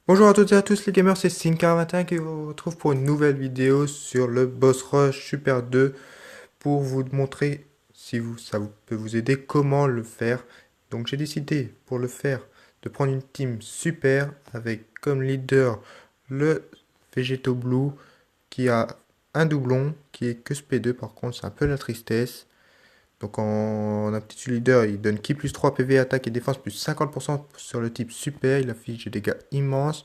Bonjour à toutes et à tous les gamers, c'est Sincar21 qui vous retrouve pour une nouvelle vidéo sur le Boss Rush Super 2 pour vous montrer si peut vous aider comment le faire. Donc j'ai décidé pour le faire de prendre une team super avec comme leader le Vegeto Blue qui a un doublon qui est que SP2, par contre c'est un peu la tristesse. Donc en aptitude leader, il donne ki plus 3 PV, attaque et défense plus 50% sur le type super, il affiche des dégâts immenses.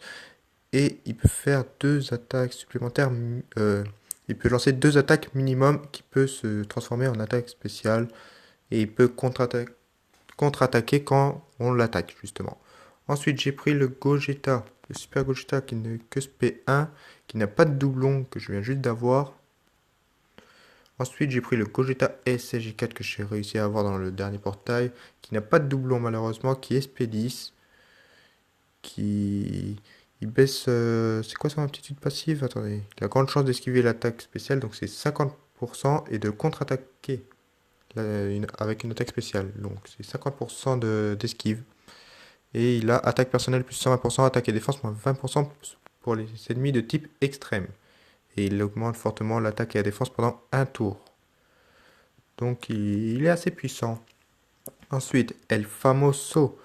Et il peut faire deux attaques supplémentaires. Il peut lancer deux attaques minimum qui peut se transformer en attaque spéciale. Et il peut contre-attaquer quand on l'attaque, justement. Ensuite, j'ai pris le Gogeta, le Super Gogeta qui n'est que SP1, qui n'a pas de doublon, que je viens juste d'avoir. Ensuite, j'ai pris le Gogeta SSJ4 que j'ai réussi à avoir dans le dernier portail, qui n'a pas de doublon malheureusement, qui est SP10, qui il baisse. C'est quoi son aptitude passive? Attendez. Il a grande chance d'esquiver l'attaque spéciale, donc c'est 50% et de contre-attaquer avec une attaque spéciale. Donc c'est 50% d'esquive. Et il a attaque personnelle plus 120%, attaque et défense moins 20% pour les ennemis de type extrême. Et il augmente fortement l'attaque et la défense pendant un tour. Donc il est assez puissant. Ensuite, El Famoso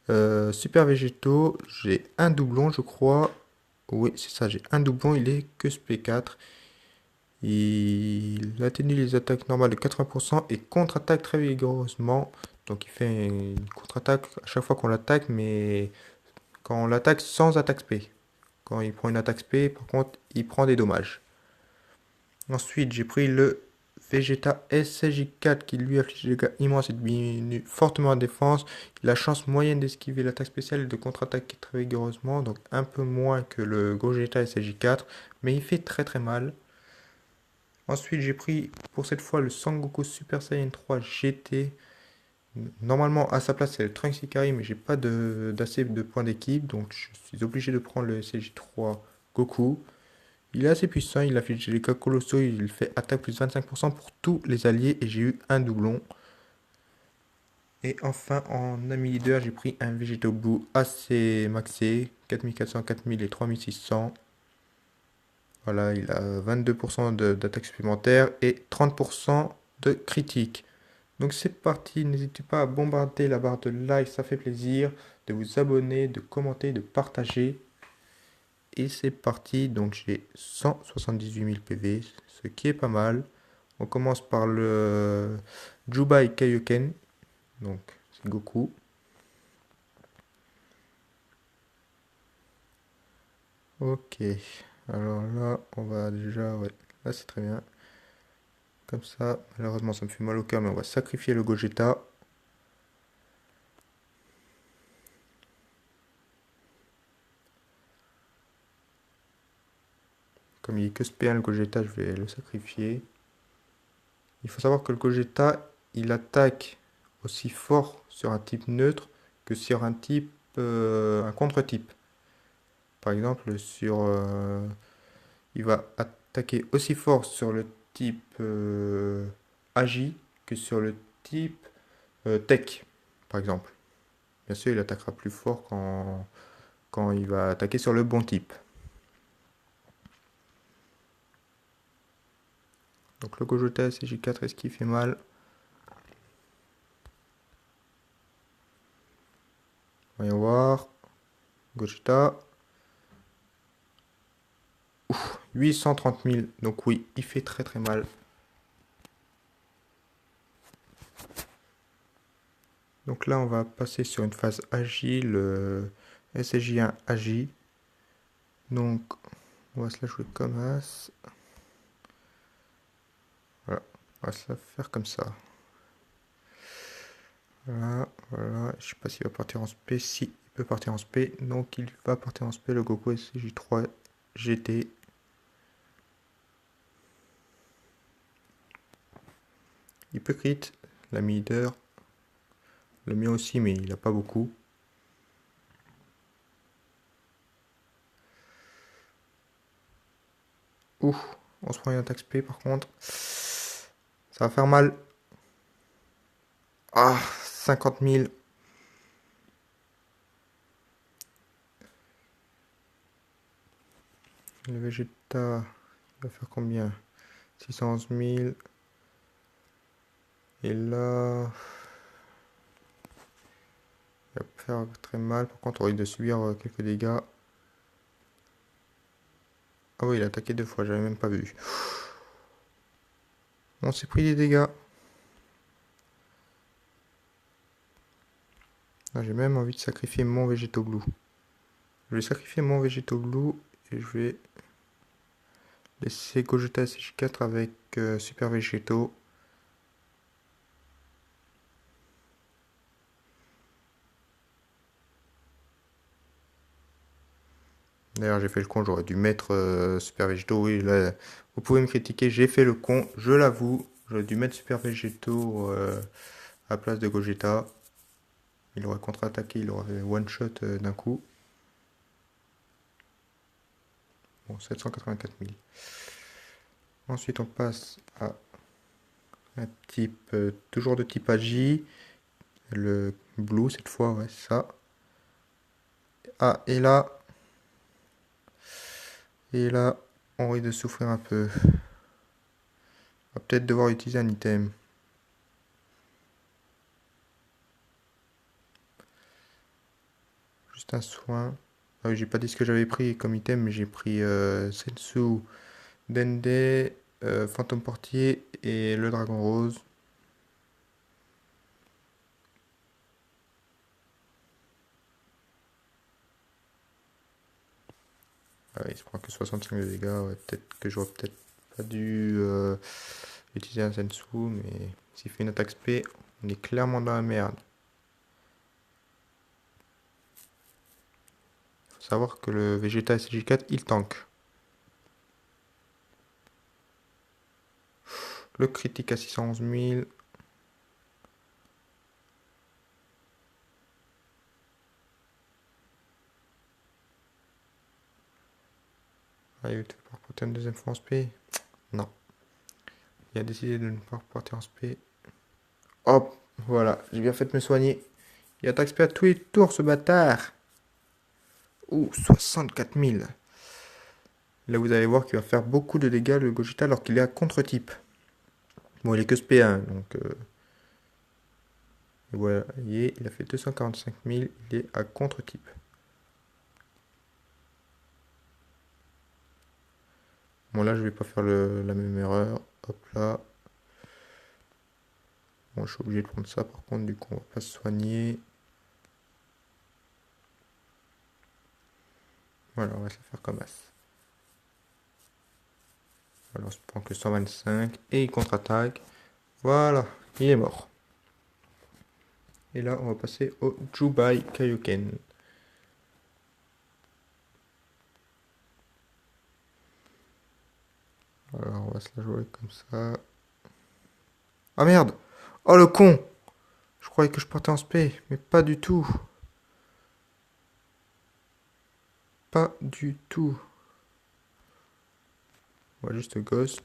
Super Végétaux, j'ai un doublon, je crois. Oui, c'est ça, j'ai un doublon, il est que SP4. Il atténue les attaques normales de 80% et contre-attaque très vigoureusement. Donc il fait une contre-attaque à chaque fois qu'on l'attaque, mais quand on l'attaque sans attaque spé. Quand il prend une attaque spé, par contre, il prend des dommages. Ensuite, j'ai pris le Vegeta SJ4 qui lui affiche des dégâts immenses et diminue fortement la défense. Il a chance moyenne d'esquiver l'attaque spéciale et de contre-attaquer très vigoureusement, donc un peu moins que le Gogeta SJ4, mais il fait très très mal. Ensuite, j'ai pris pour cette fois le Sangoku Super Saiyan 3 GT. Normalement, à sa place, c'est le Trunks Ikari, mais j'ai pas d'assez de points d'équipe, donc je suis obligé de prendre le SJ3 Goku. Il est assez puissant, il affiche les cas colossaux, il fait attaque plus 25% pour tous les alliés et j'ai eu un doublon. Et enfin en ami leader j'ai pris un Vegeto Blue assez maxé, 4400, 4000 et 3600. Voilà, il a 22% d'attaque supplémentaire et 30% de critique. Donc c'est parti, n'hésitez pas à bombarder la barre de like, ça fait plaisir, de vous abonner, de commenter, de partager. Et c'est parti, donc j'ai 178 000 PV, ce qui est pas mal. On commence par le Jubai Kaioken, donc c'est Goku. Ok, alors là, on va déjà, ouais, là c'est très bien. Comme ça, malheureusement ça me fait mal au cœur, mais on va sacrifier le Gogeta. Comme il est que SP1 le Gogeta, je vais le sacrifier. Il faut savoir que le Gogeta, il attaque aussi fort sur un type neutre que sur un type, un contre-type. Par exemple, il va attaquer aussi fort sur le type Agi que sur le type Tech, par exemple. Bien sûr, il attaquera plus fort quand il va attaquer sur le bon type. Donc le Gogeta SJ4, est-ce qu'il fait mal? Voyons voir. Gogeta. 830 000. Donc oui, il fait très très mal. Donc là, on va passer sur une phase agile, SJ1 Agi. Donc, on va se la jouer comme As. Voilà, on va se la faire comme ça. Voilà, voilà. Je sais pas s'il va partir en SP. Si, il peut partir en SP. Donc, il va partir en SP, le Goku SJ3 GT. Il peut crit, l'ami leader. Le mien aussi, mais il a pas beaucoup. Ouh, on se prend une attaque SP par contre. Ça va faire mal. Ah, 50 000. Le Vegeta, il va faire combien? 611 000. Et là, il va faire très mal. Par contre, on risque de subir quelques dégâts. Ah oui, il a attaqué 2 fois, j'avais même pas vu. On s'est pris des dégâts. Ah, j'ai même envie de sacrifier mon Végéto Blue. Je vais sacrifier mon Végéto Blue et je vais laisser Gogeta SJ4 avec Super Végéto. D'ailleurs, j'ai fait le con, j'aurais dû mettre Super Végéto. Oui, là, vous pouvez me critiquer, j'ai fait le con, je l'avoue. J'aurais dû mettre Super Végéto à la place de Gogeta. Il aurait contre-attaqué, il aurait one-shot d'un coup. Bon, 784 000. Ensuite, on passe à un type, toujours de type Agi. Le blue cette fois, ouais, ça. Ah, et là, on risque de souffrir un peu. On va peut-être devoir utiliser un item. Juste un soin. Ah oui, j'ai pas dit ce que j'avais pris comme item, mais j'ai pris Sensu, Dende, Fantôme Portier et le Dragon Rose. Ah oui, il se prend que 65 de dégâts. Ouais, peut-être que j'aurais peut-être pas dû utiliser un Sensu, mais s'il fait une attaque spé, on est clairement dans la merde. Faut savoir que le Vegeta SJ4, il tank. Le critique à 611 000. Ah, il va te faire porter une deuxième fois en spé. Non. Il a décidé de ne pas reporter en spé. Hop, voilà, j'ai bien fait de me soigner. Il attaque spé à tous les tours, ce bâtard. Ouh, 64 000. Là, vous allez voir qu'il va faire beaucoup de dégâts, le Gogeta, alors qu'il est à contre-type. Bon, il est que SP1, donc... voilà, il a fait 245 000, il est à contre-type. Bon, là, je vais pas faire la même erreur. Hop là. Bon, je suis obligé de prendre ça, par contre, du coup, on va pas se soigner. Voilà, on va se faire comme as. Alors, on se prend que 125 et il contre-attaque. Voilà, il est mort. Et là, on va passer au Jubai Kaioken. Alors, on va se la jouer comme ça. Ah merde! Oh le con! Je croyais que je partais en spé, mais pas du tout. Pas du tout. On va juste ghost.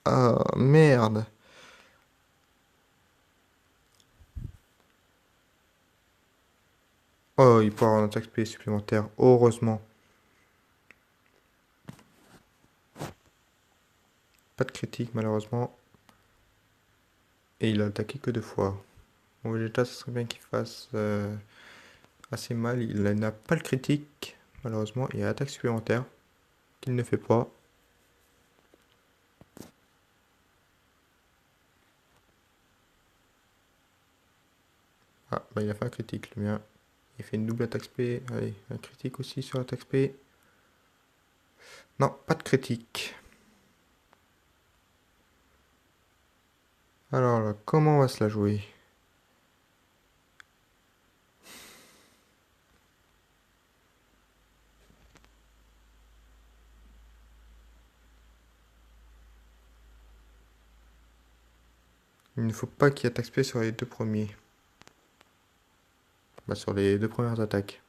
Ah merde! Oh, il peut avoir un attaque spé supplémentaire, heureusement. Pas de critique, malheureusement. Et il a attaqué que 2 fois. Mon Vegeta, ce serait bien qu'il fasse assez mal. Il n'a pas le critique, malheureusement. Il a l'attaque supplémentaire, qu'il ne fait pas. Ah, bah il a fait un critique, le mien. Il fait une double attaque spé. Allez, un critique aussi sur l'attaque spé. Non, pas de critique. Alors là, comment on va se la jouer? Il ne faut pas qu'il attaque spé sur les 2 premiers. Bah, sur les 2 premières attaques.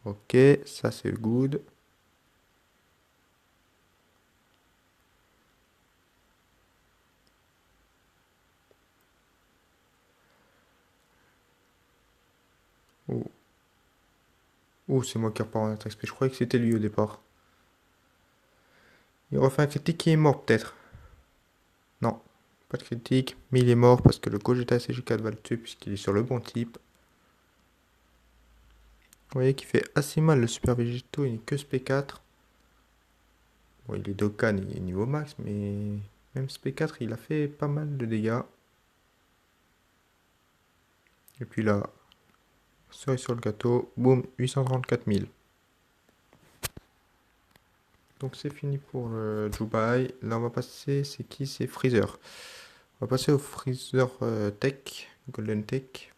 Ok, ça c'est good. Ouh, Oh, c'est moi qui repars en attaque spé. Je croyais que c'était lui au départ. Il refait un critique qui est mort peut-être. Non, pas de critique. Mais il est mort parce que le Gogeta SG4 va le tuer puisqu'il est sur le bon type. Vous voyez qu'il fait assez mal le Super Végéto. Il n'est que SP4. Bon, il est Dokkan, il est niveau max. Mais même SP4, il a fait pas mal de dégâts. Et puis là, cerise sur le gâteau. Boum, 834 000. Donc c'est fini pour le Jubai. Là on va passer, c'est qui? C'est Freezer. On va passer au Freezer Tech, Golden Tech.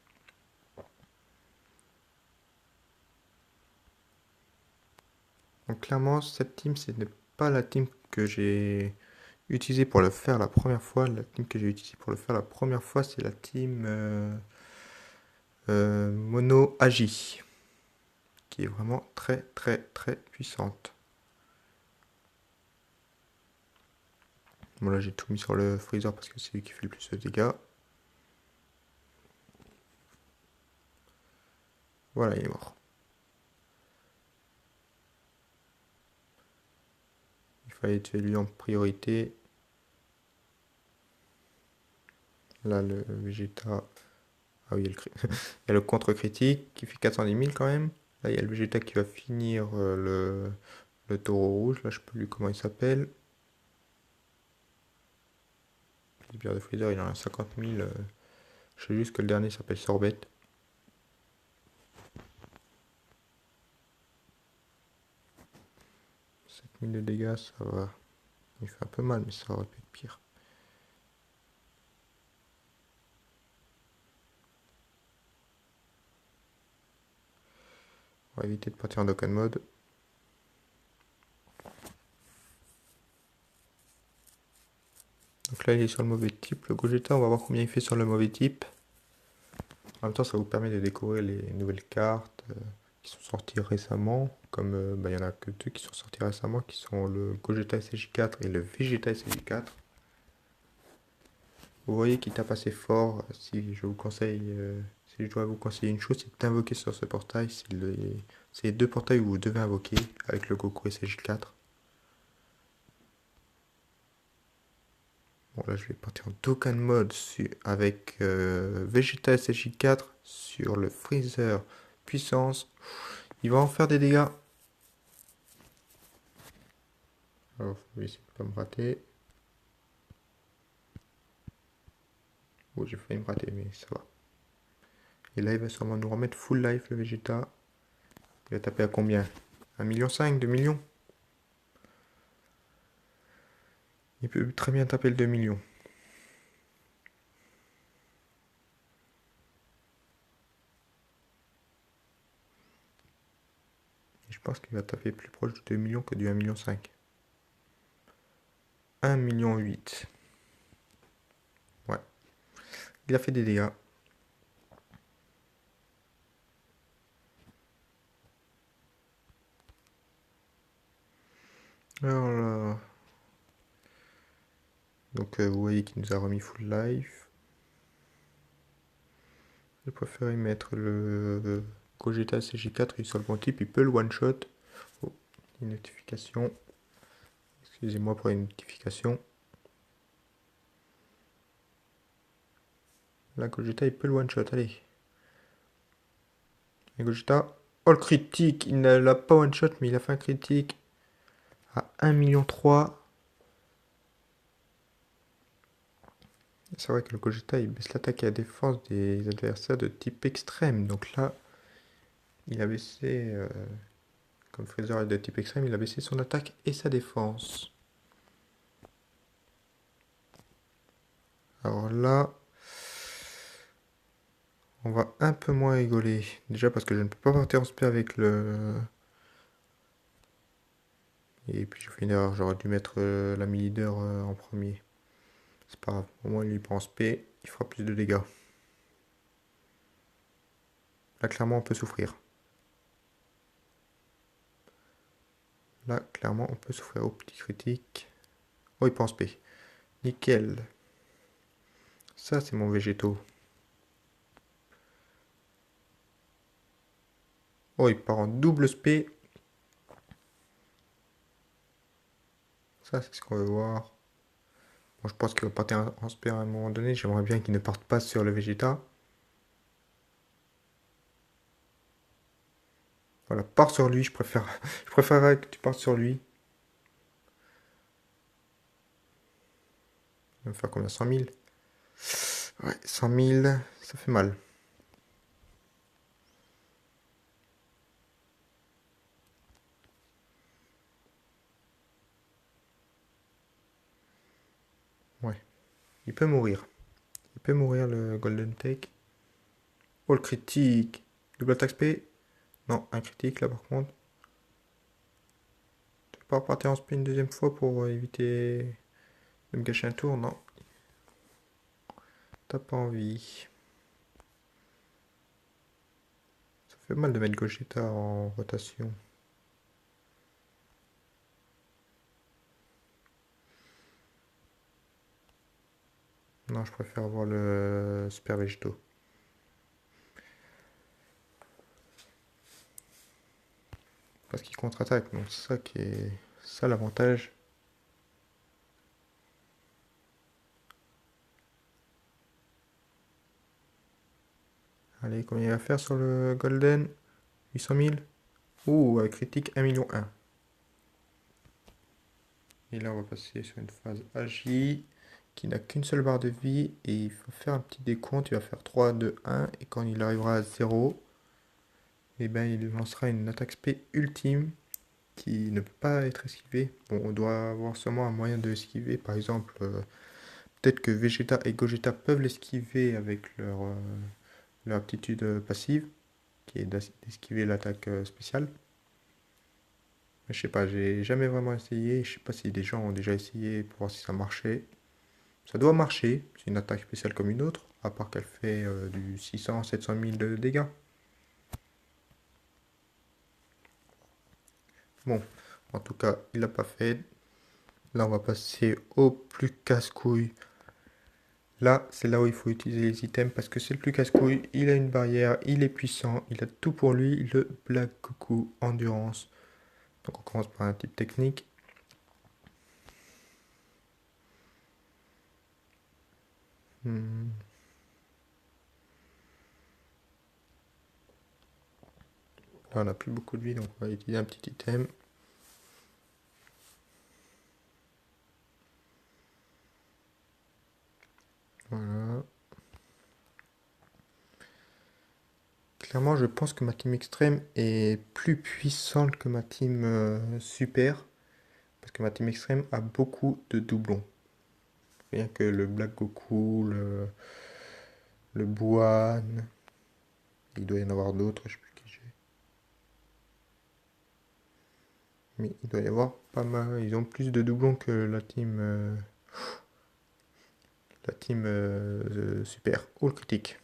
Donc clairement cette team ce n'est pas la team que j'ai utilisée pour le faire la première fois. La team que j'ai utilisée pour le faire la première fois c'est la team Mono Agi. Qui est vraiment très très très puissante. Bon là j'ai tout mis sur le Freezer parce que c'est lui qui fait le plus de dégâts. Voilà, il est mort. Il fallait tuer lui en priorité. Là, le Vegeta. Ah oui, il y a le contre-critique qui fait 410 000 quand même. Là, il y a le Vegeta qui va finir le taureau rouge. Là, je ne sais plus comment il s'appelle. Le bière de Freezer, il en a 50 000. Je sais juste que le dernier s'appelle Sorbet. 7000 de dégâts, ça va. Il fait un peu mal, mais ça aurait pu être pire. On va éviter de partir en Dokkan mode. Donc là, il est sur le mauvais type. Le Gogeta, on va voir combien il fait sur le mauvais type. En même temps, ça vous permet de découvrir les nouvelles cartes qui sont sorties récemment. Comme il y en a que deux qui sont sortis récemment, qui sont le Gogeta SJ4 et le Vegeta SJ4. Vous voyez qu'il tape assez fort. Si je vous conseille, si je dois vous conseiller une chose, c'est d'invoquer sur ce portail. C'est les deux portails où vous devez invoquer avec le Goku SJ4. Bon là je vais partir en Dokkan mode avec Vegeta SJ4 sur le Freezer puissance. Il va en faire des dégâts. Alors faut essayer de pas me rater. Oh j'ai failli me rater mais ça va. Et là il va sûrement nous remettre full life le Vegeta. Il va taper à combien? 1,5 million, 2 millions. Il peut très bien taper le 2 millions. Et je pense qu'il va taper plus proche du 2 millions que du 1,5 million. 1,8 million. Ouais. Il a fait des dégâts. Alors là. Donc vous voyez qu'il nous a remis full life. Je préférais mettre le Gogeta CJ4, il est sur le bon type, il peut le one shot. Oh, une notification. Excusez-moi pour une notification. La Gogeta il peut le one shot, allez. Et Gogeta. Oh le critique, il ne l'a pas one shot mais il a fait un critique à 1,3 million. C'est vrai que le Gogeta il baisse l'attaque et la défense des adversaires de type extrême. Donc là, il a baissé, comme Freezer est de type extrême, il a baissé son attaque et sa défense. Alors là, on va un peu moins rigoler. Déjà parce que je ne peux pas partir en spé avec le... Et puis j'ai fait une erreur, j'aurais dû mettre l'ami leader en premier. C'est pas grave, au moins il prend en spé, il fera plus de dégâts. Là clairement on peut souffrir. Là clairement on peut souffrir au petit critique. Oh il prend en spé. Nickel. Ça c'est mon végétaux. Oh, il part en double spé. Ça, c'est ce qu'on veut voir. Bon, je pense qu'il va partir en spé à un moment donné. J'aimerais bien qu'il ne parte pas sur le Vegeta. Voilà, pars sur lui, je préfère. Je préférerais que tu partes sur lui. Il va me faire combien? 100 000? Ouais, 100 000, ça fait mal. Ouais, il peut mourir. Il peut mourir le Golden Take. Oh, le critique. Double attaque spé. Non, un critique là par contre. Tu peux pas repartir en spé une deuxième fois pour éviter de me gâcher un tour? Non, t'as pas envie. Ça fait mal de mettre Gogeta en rotation. Non, je préfère avoir le Super Végéto. Parce qu'il contre-attaque, donc c'est ça qui est. Ça l'avantage. Allez, combien il va faire sur le Golden? 800 000? Ouh, avec critique 1,1 million. Et là, on va passer sur une phase AJ qui n'a qu'une seule barre de vie. Et il faut faire un petit décompte. Il va faire 3, 2, 1. Et quand il arrivera à 0, et ben, il lancera une attaque spé ultime qui ne peut pas être esquivée. Bon, on doit avoir sûrement un moyen de esquiver. Par exemple, peut-être que Vegeta et Gogeta peuvent l'esquiver avec leur aptitude passive, qui est d'esquiver l'attaque spéciale. Mais je sais pas, j'ai jamais vraiment essayé. Je sais pas si des gens ont déjà essayé pour voir si ça marchait. Ça doit marcher, c'est une attaque spéciale comme une autre, à part qu'elle fait du 600-700 000 de dégâts. Bon, en tout cas, il l'a pas fait. Là, on va passer au plus casse-couille. Là, c'est là où il faut utiliser les items parce que c'est le plus casse-couille. Il a une barrière, il est puissant, il a tout pour lui. Le Black Goku Endurance. Donc, on commence par un type technique. Hmm. Là, on n'a plus beaucoup de vie, donc on va utiliser un petit item. Voilà. Clairement, je pense que ma team extrême est plus puissante que ma team super. Parce que ma team extrême a beaucoup de doublons. Rien que le Black Goku, le Buan. Il doit y en avoir d'autres, je sais plus qui j'ai. Mais il doit y avoir pas mal. Ils ont plus de doublons que la team super. Oh, le critique.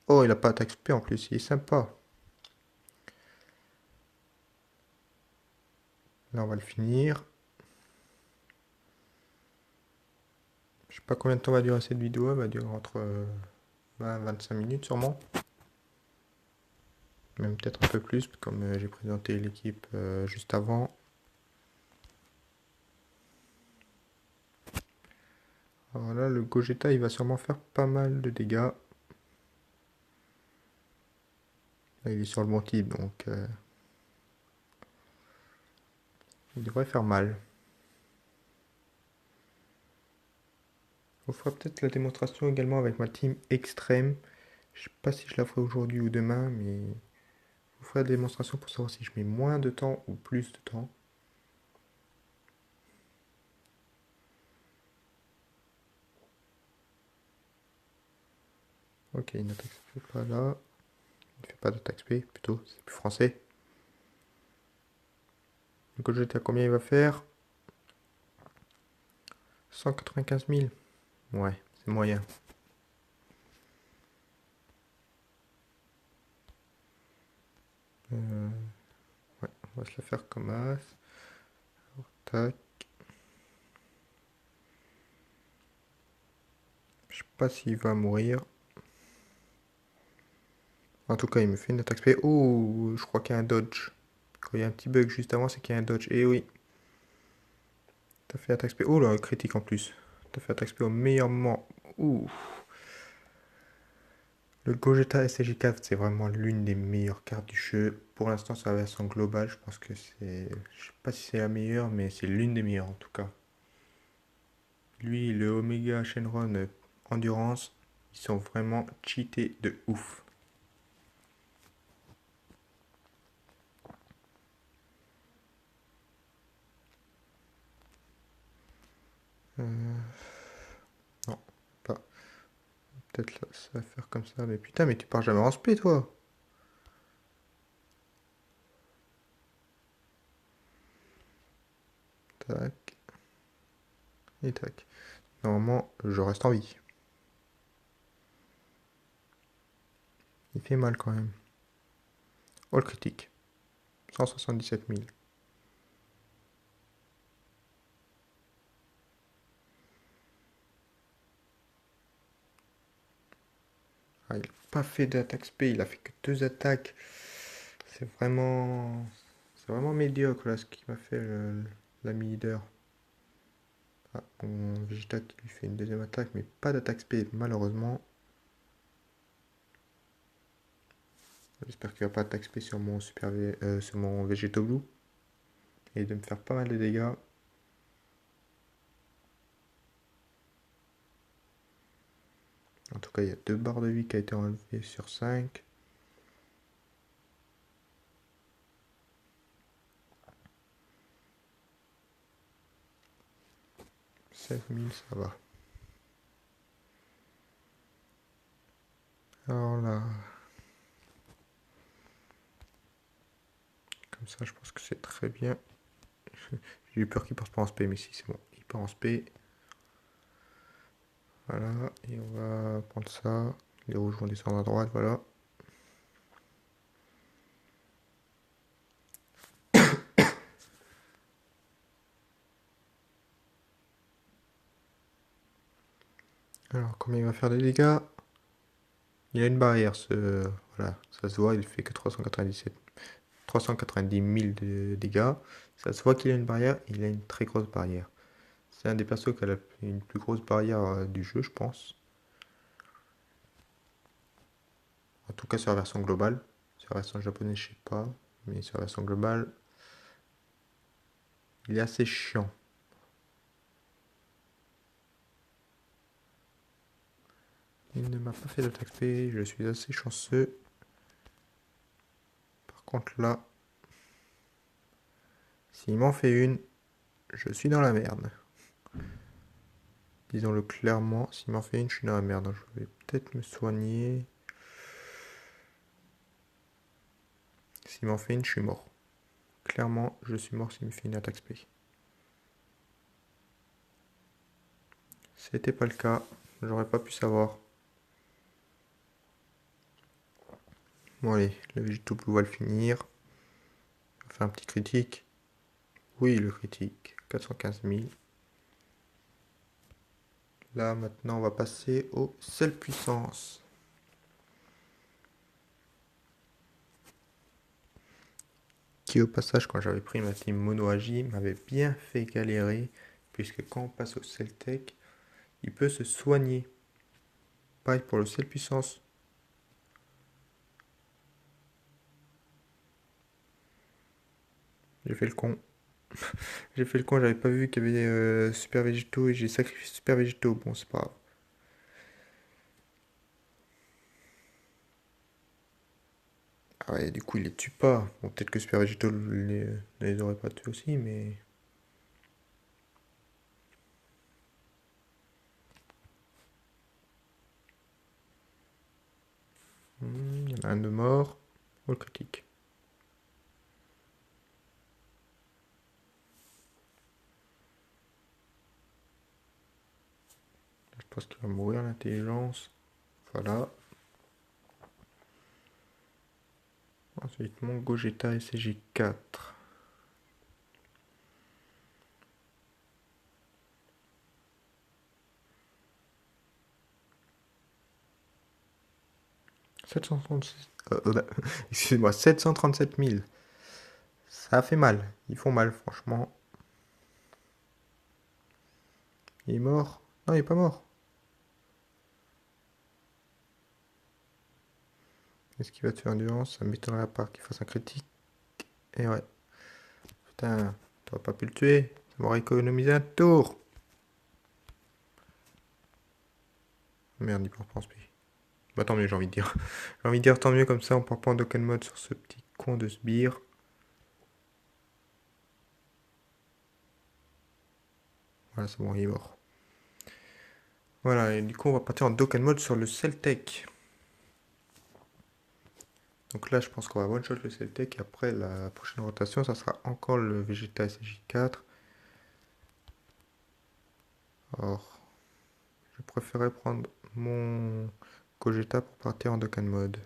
Oh, il a pas attaque spé en plus, il est sympa. Là, on va le finir. Je sais pas combien de temps va durer cette vidéo. Elle va durer entre 20 et 25 minutes sûrement. Même peut-être un peu plus, comme j'ai présenté l'équipe juste avant. Alors là, le Gogeta, il va sûrement faire pas mal de dégâts. Là, il est sur le bon type, donc il devrait faire mal. On fera peut-être la démonstration également avec ma team extrême. Je sais pas si je la ferai aujourd'hui ou demain, mais je vous ferai la démonstration pour savoir si je mets moins de temps ou plus de temps. Ok, une attaque spé pas là. Il ne fait pas d'attaque spé, plutôt, c'est plus français. Le Gogeta, combien il va faire? 195 000. Ouais, c'est moyen. Ouais, on va se la faire comme as. Tac. Je sais pas s'il va mourir. En tout cas, il me fait une attaque spé. Oh, je crois qu'il y a un dodge. Quand il y a un petit bug juste avant, c'est qu'il y a un dodge. Et oui, t'as fait attaque spé. Oh là, critique en plus. T'as fait attaque spé au meilleur moment. Ouh. Le Gogeta SCJ4, c'est vraiment l'une des meilleures cartes du jeu. Pour l'instant, sur la version globale, je pense que c'est. Je sais pas si c'est la meilleure, mais c'est l'une des meilleures en tout cas. Lui, le Omega Shenron Endurance, ils sont vraiment cheatés de ouf. Euh, non, pas. Peut-être là, ça va faire comme ça. Mais putain, mais tu pars jamais en spé, toi. Tac, et tac. Normalement, je reste en vie. Il fait mal quand même. All critique. 177 000. Ah, il n'a pas fait d'attaque spé, il a fait que deux attaques. C'est vraiment. C'est vraiment médiocre là ce qu'il m'a fait l'ami leader. Ah, mon Vegeta qui lui fait une deuxième attaque, mais pas d'attaque spé, malheureusement. J'espère qu'il va pas attaque spé sur mon sur mon Vegeto Blue. Et de me faire pas mal de dégâts. En tout cas, il y a 2 barres de vie qui a été enlevées sur 5. « 16 000, ça va. Alors là, comme ça, je pense que c'est très bien. J'ai eu peur qu'il passe pas en spé, mais si, c'est bon. Il part en spé. Voilà, et on va prendre ça. Les rouges vont descendre à droite, voilà. Alors, combien il va faire de dégâts? Il a une barrière, voilà, ça se voit, il fait que 390 000 de dégâts. Ça se voit qu'il a une barrière, il a une très grosse barrière. C'est un des persos qui a une plus grosse barrière du jeu, je pense. En tout cas sur la version globale. Sur la version japonaise, je sais pas. Mais sur la version globale, il est assez chiant. Il ne m'a pas fait d'attaque P, je suis assez chanceux. Par contre là, s'il m'en fait une, je suis dans la merde. Disons-le clairement, s'il m'en fait une, je suis dans la merde. Je vais peut-être me soigner. S'il m'en fait une, je suis mort. Clairement, je suis mort s'il me fait une attaque spé. C'était pas le cas, j'aurais pas pu savoir. Bon allez, le Végéto Blue va le finir. On va faire un petit critique. Oui, le critique, 415 000. Là, maintenant, on va passer au seule puissance. Qui, au passage, quand j'avais pris ma team Mono Agi, m'avait bien fait galérer. Puisque quand on passe au Celtec, il peut se soigner. Pareil pour le seule puissance. J'ai fait le con. J'ai fait le con, j'avais pas vu qu'il y avait Super Végétaux et j'ai sacrifié Super Végétaux. Bon, c'est pas grave. Ah ouais, du coup, il les tue pas. Bon, peut-être que Super Végétaux ne les aurait pas tués aussi, mais. Il y en a un de mort. Oh, le critique. Je pense qu'il va mourir l'intelligence. Voilà. Ensuite, mon Gogeta SCJ4. 736... excusez-moi, 737 000. Ça fait mal. Ils font mal, franchement. Il est mort? Non, il est pas mort. Est-ce qu'il va tuer endurance? Ça m'étonnerait pas qu'il fasse un critique. Et ouais. Putain, t'aurais pas pu le tuer. Ça m'aurait économisé un tour. Merde, il pense plus. Bah tant mieux, j'ai envie de dire. J'ai envie de dire tant mieux, comme ça on pourra pas en Dokkan Mode sur ce petit con de sbire. Voilà, c'est bon, il est mort. Voilà, et du coup on va partir en Dokkan Mode sur le Celtech. Donc là je pense qu'on va one shot le Celtech et après la prochaine rotation ça sera encore le Vegeta SJ4. Or, je préférais prendre mon Gogeta pour partir en Dokkan Mode.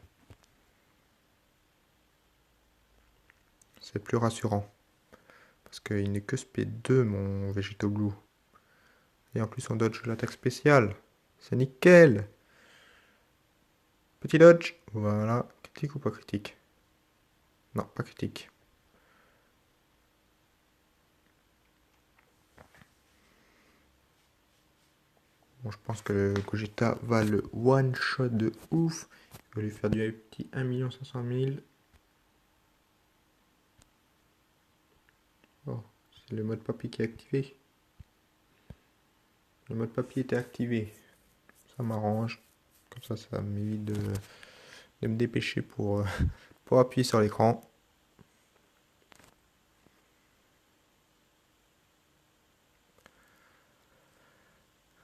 C'est plus rassurant. Parce qu'il n'est que SP2 mon Vegeta Blue. Et en plus on dodge l'attaque spéciale. C'est nickel. Petit dodge. Voilà. Critique ou pas critique? Non, pas critique. Bon, je pense que le Gogeta va le one shot de ouf. Il va lui faire du petit 1 500 000. Oh, c'est le mode papy qui est activé. Le mode papy était activé. Ça m'arrange. Comme ça m'évite de me dépêcher pour appuyer sur l'écran.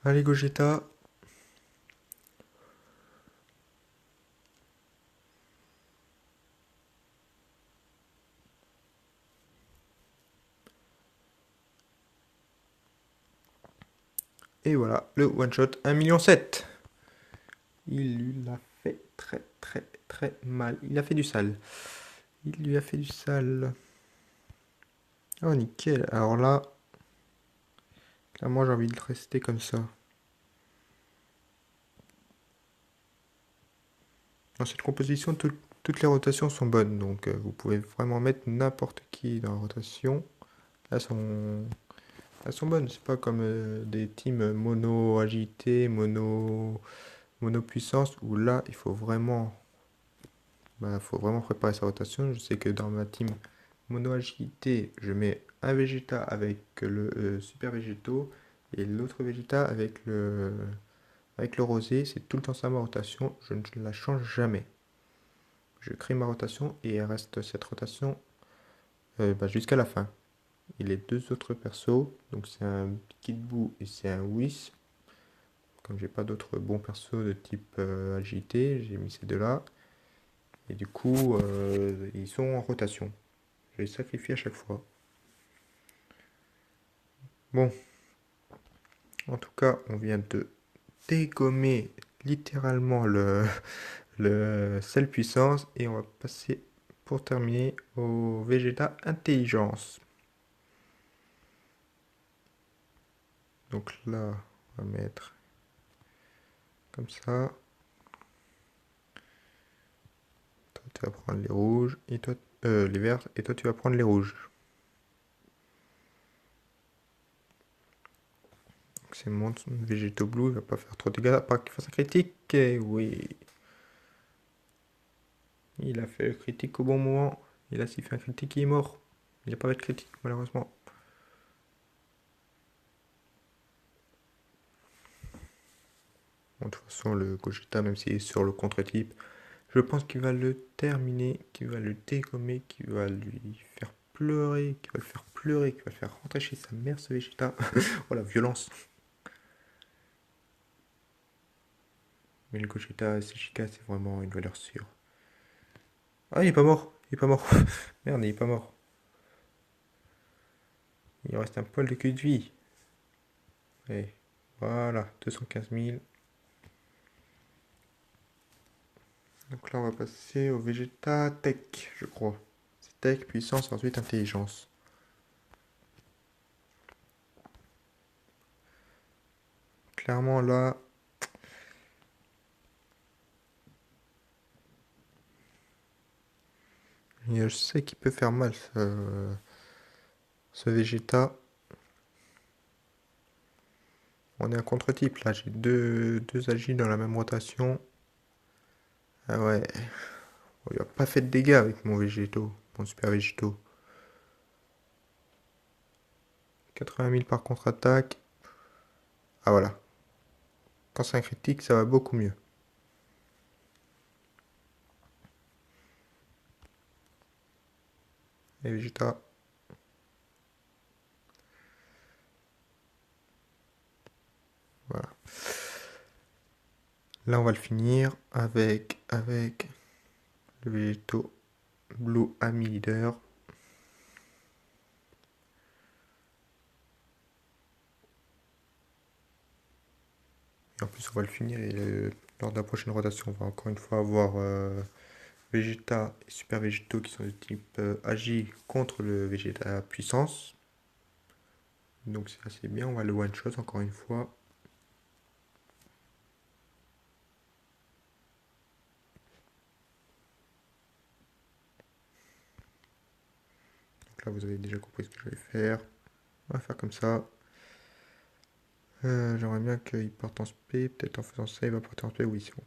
Allez Gogeta. Et voilà, le one shot 1,7 000. Il lui l'a fait très mal. Il a fait du sale. Il lui a fait du sale. Oh nickel. Alors là, clairement j'ai envie de rester comme ça. Dans cette composition, toutes les rotations sont bonnes. Donc vous pouvez vraiment mettre n'importe qui dans la rotation. Elles sont bonnes. C'est pas comme des teams mono agilité, mono puissance, où là il faut vraiment préparer sa rotation. Je sais que dans ma team mono agilité, je mets un Vegeta avec le super végétaux et l'autre Vegeta avec le rosé. C'est tout le temps ça ma rotation. Je ne la change jamais. Je crée ma rotation et il reste cette rotation jusqu'à la fin. Et les deux autres persos, donc c'est un Kid Buu et c'est un Whis. Comme j'ai pas d'autres bons persos de type agilité, j'ai mis ces deux-là. Et du coup, ils sont en rotation. Je les sacrifie à chaque fois. Bon, en tout cas, on vient de dégommer littéralement le sel puissance et on va passer pour terminer au Vegeta intelligence. Donc là, on va mettre comme ça. Toi, tu vas prendre les rouges et toi, les verts et toi, tu vas prendre les rouges. Donc c'est mon Végéto Blue, il va pas faire trop de dégâts, pas qu'il fasse un critique. Et oui. Il a fait le critique au bon moment. Et là, s'il fait un critique, il est mort. Il n'a pas fait de critique, malheureusement. Bon, de toute façon, le Gogeta, même s'il est sur le contre-type, je pense qu'il va le terminer, qu'il va le dégommer, qu'il va lui faire pleurer, qu'il va le faire pleurer, qu'il va le faire rentrer chez sa mère, ce Vegeta. Oh la violence. Mais le Gogeta SJK, c'est vraiment une valeur sûre. Ah, il est pas mort. Il est pas mort. Merde, il est pas mort. Il reste un poil de queue de vie. Et voilà, 215 000. Donc là, on va passer au Vegeta Tech, je crois. C'est Tech, puissance, ensuite intelligence. Clairement, là, Et je sais qu'il peut faire mal ce Vegeta. On est un contre-type là, j'ai deux agis dans la même rotation. Ah ouais, il a pas fait de dégâts avec mon Végéto, mon super Végéto. 80 000 par contre-attaque. Ah voilà, quand c'est un critique, ça va beaucoup mieux. Et Vegeta. Voilà. Là, on va le finir avec le Végéto Blue Ami Leader. Et en plus, on va le finir et lors de la prochaine rotation, on va encore une fois avoir Vegeta et Super Végéto qui sont de type Agi contre le Vegeta Puissance. Donc c'est assez bien, on va le one shot encore une fois. Donc là vous avez déjà compris ce que je vais faire. On va faire comme ça. J'aimerais bien qu'il parte en spé, peut-être en faisant ça il va partir en spé, oui c'est bon.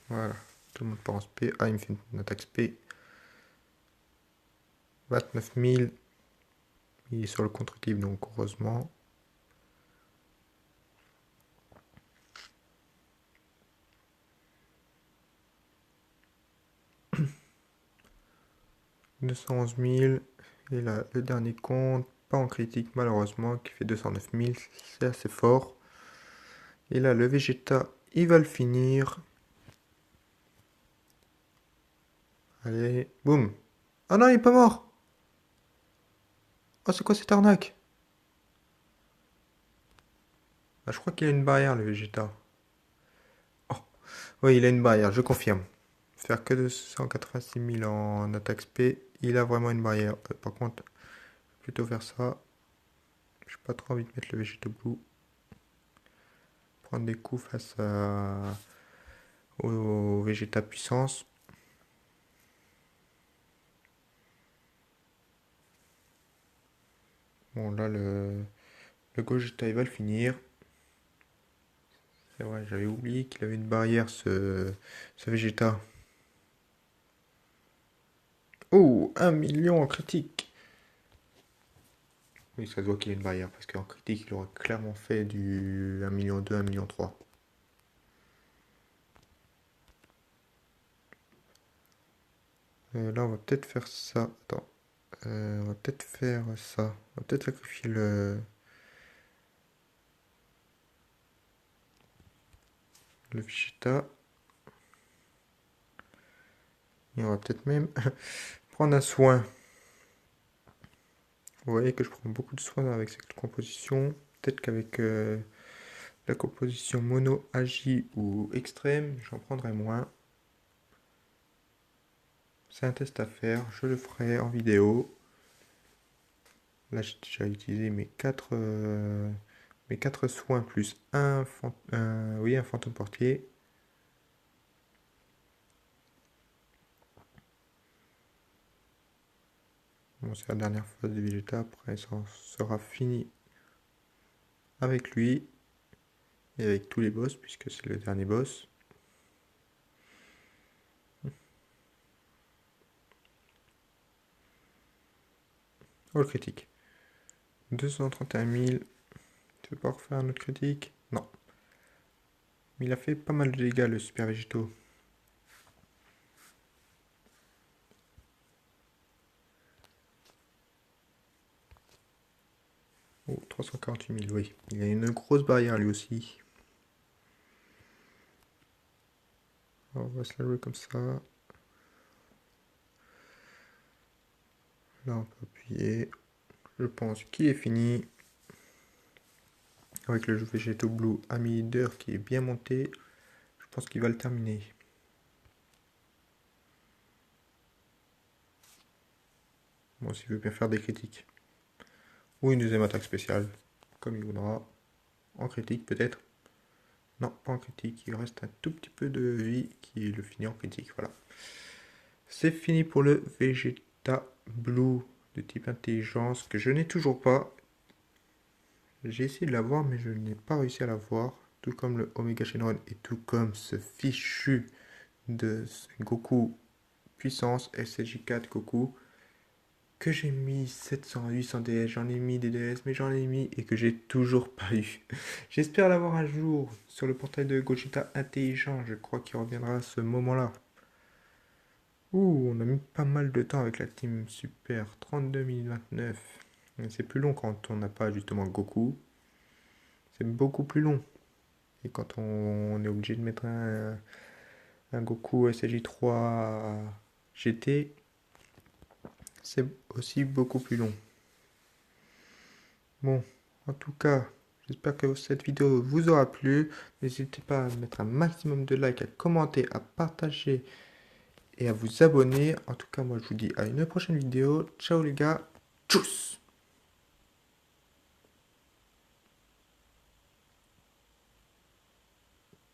Voilà, tout le monde part en spé. Ah il me fait une attaque spé. 29 000. Il est sur le contre-type donc heureusement. « 211 000. Et là, le dernier compte, pas en critique malheureusement, qui fait 209 000. C'est assez fort. Et là, le Vegeta, il va le finir. Allez, boum. Ah non, il est pas mort. Oh, c'est quoi cette arnaque? Ah, je crois qu'il a une barrière, le Vegeta. Oh, oui, il a une barrière, je confirme. Faire que 286 000 en attaque SP, il a vraiment une barrière. Par contre, je vais plutôt faire ça. J'ai pas trop envie de mettre le Vegeta Blue. Prendre des coups face au Vegeta Puissance. Bon, là, le Gogeta, il va le finir. C'est vrai, j'avais oublié qu'il avait une barrière, ce Vegeta. Oh, 1 million en critique. Oui, ça se voit qu'il y a une barrière, parce qu'en critique, il aurait clairement fait du 1 million 2, 1 million 3. Là, on va peut-être faire ça. Attends. On va peut-être faire ça. On va peut-être sacrifier le Vegeta. Et on va peut-être même prendre un soin. Vous voyez que je prends beaucoup de soin avec cette composition. Peut-être qu'avec la composition mono, agi ou extrême, j'en prendrai moins. C'est un test à faire, je le ferai en vidéo. Là, j'ai déjà utilisé mes 4 soins plus oui, un fantôme portier. Bon, c'est la dernière phase du Vegeta, après ça sera fini avec lui et avec tous les boss, puisque c'est le dernier boss. Oh, le critique. 231 000. Tu veux pas refaire un autre critique? Non. Mais il a fait pas mal de dégâts, le Super Végéto. Oh, 348 000, oui. Il a une grosse barrière lui aussi. Alors, on va se la jouer comme ça. Là, on peut appuyer. Je pense qu'il est fini. Avec le jeu Végéto Blue Ami Leader qui est bien monté, je pense qu'il va le terminer. Bon, s'il veut bien faire des critiques. Ou une deuxième attaque spéciale, comme il voudra. En critique peut-être. Non, pas en critique. Il reste un tout petit peu de vie qui le finit en critique. Voilà. C'est fini pour le Vegeta Blue de type intelligence que je n'ai toujours pas. J'ai essayé de l'avoir, mais je n'ai pas réussi à l'avoir. Tout comme le Omega Shenron et tout comme ce fichu de Goku puissance SSJ4 Goku que j'ai mis 700 à 800 DS, j'en ai mis des DS, mais j'en ai mis et que j'ai toujours pas eu. J'espère l'avoir un jour sur le portail de Gogeta intelligent, je crois qu'il reviendra à ce moment-là. Ouh, on a mis pas mal de temps avec la team Super, 32 minutes 29. C'est plus long quand on n'a pas justement Goku. C'est beaucoup plus long. Et quand on est obligé de mettre un Goku SSJ3 GT, c'est aussi beaucoup plus long. Bon, en tout cas, j'espère que cette vidéo vous aura plu. N'hésitez pas à mettre un maximum de likes, à commenter, à partager et à vous abonner. En tout cas, moi je vous dis à une prochaine vidéo. Ciao les gars, tchuss!